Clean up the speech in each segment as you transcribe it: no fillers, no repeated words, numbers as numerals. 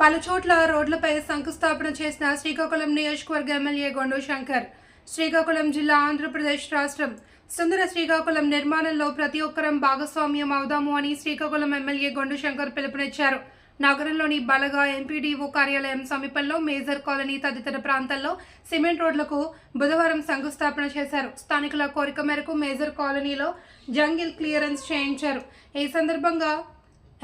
పలుచోట్ల రోడ్లపై శంకుస్థాపన చేసిన శ్రీకాకుళం నియోజకవర్గ ఎమ్మెల్యే గొండు శంకర్. శ్రీకాకుళం జిల్లా, ఆంధ్రప్రదేశ్ రాష్ట్రం సుందర శ్రీకాకుళం నిర్మాణంలో ప్రతి ఒక్కరం భాగస్వామ్యం అవుదాము అని శ్రీకాకుళం ఎమ్మెల్యే గొండు శంకర్ పిలుపునిచ్చారు. నగరంలోని బలగా ఎంపీడీఓ కార్యాలయం సమీపంలో మేజర్ కాలనీ తదితర ప్రాంతాల్లో సిమెంట్ రోడ్లకు బుధవారం శంకుస్థాపన చేశారు. స్థానికుల కోరిక మేరకు మేజర్ కాలనీలో జంగిల్ క్లియరెన్స్ చేయించారు. ఈ సందర్భంగా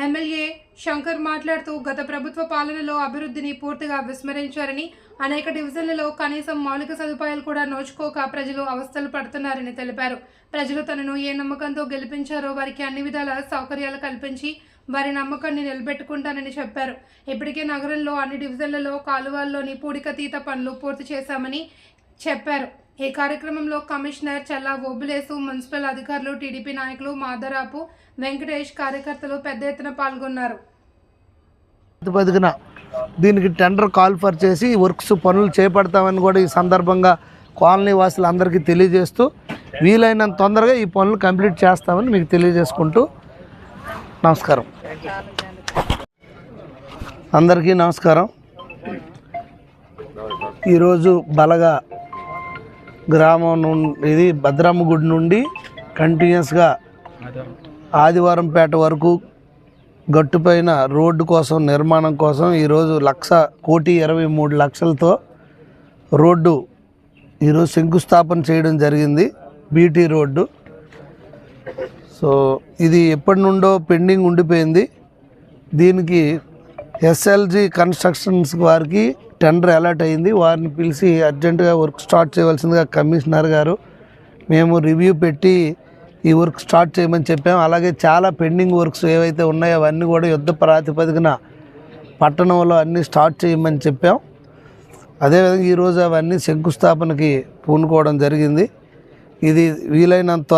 ఎమ్మెల్యే శంకర్ మాట్లాడుతూ గత ప్రభుత్వ పాలనలో అభివృద్ధిని పూర్తిగా విస్మరించారని, అనేక డివిజన్లలో కనీసం మౌలిక సదుపాయాలు కూడా నోచుకోక ప్రజలు అవస్థలు పడుతున్నారని తెలిపారు. ప్రజలు తనను ఏ నమ్మకంతో గెలిపించారో వారికి అన్ని విధాల సౌకర్యాలు కల్పించి వారి నమ్మకాన్ని నిలబెట్టుకుంటానని చెప్పారు. ఇప్పటికే నగరంలో అన్ని డివిజన్లలో కాలువల్లోని పూడికతీత పనులు పూర్తి చేశామని చెప్పారు. ఈ కార్యక్రమంలో కమిషనర్ చల్లా ఓబులేసు, మున్సిపల్ అధికారులు, టీడీపీ నాయకులు మాదరాపు వెంకటేష్, కార్యకర్తలు పెద్ద ఎత్తున పాల్గొన్నారు. దీనికి టెండర్ కాల్ఫర్ చేసి వర్క్స్ పనులు చేపడతామని కూడా ఈ సందర్భంగా కాలనీ వాసులందరికీ తెలియజేస్తూ వీలైనంత తొందరగా ఈ పనులు కంప్లీట్ చేస్తామని మీకు తెలియజేసుకుంటూ నమస్కారం. అందరికీ నమస్కారం. ఈరోజు బలగా గ్రామం నుండి, ఇది భద్రమ్మ గుడి నుండి కంటిన్యూస్గా ఆదివారంపేట వరకు గట్టుపైన రోడ్డు కోసం, నిర్మాణం కోసం ఈరోజు 1,23,00,000తో రోడ్డు ఈరోజు శంకుస్థాపన చేయడం జరిగింది. BT road. సో ఇది ఎప్పటి నుండో పెండింగ్ ఉండిపోయింది. దీనికి ఎస్ఎల్జీ కన్స్ట్రక్షన్స్ వారికి టెండర్ అలాట్ అయింది. వారిని పిలిచి అర్జెంటుగా వర్క్ స్టార్ట్ చేయవలసిందిగా కమిషనర్ గారు మేము రివ్యూ పెట్టి ఈ వర్క్ స్టార్ట్ చేయమని చెప్పాము. అలాగే చాలా పెండింగ్ వర్క్స్ ఏవైతే ఉన్నాయో అవన్నీ కూడా యుద్ధ ప్రాతిపదికన పట్టణంలో అన్నీ స్టార్ట్ చేయమని చెప్పాం. అదేవిధంగా ఈరోజు అవన్నీ శంకుస్థాపనకి పూనుకోవడం జరిగింది. ఇది వీలైనంత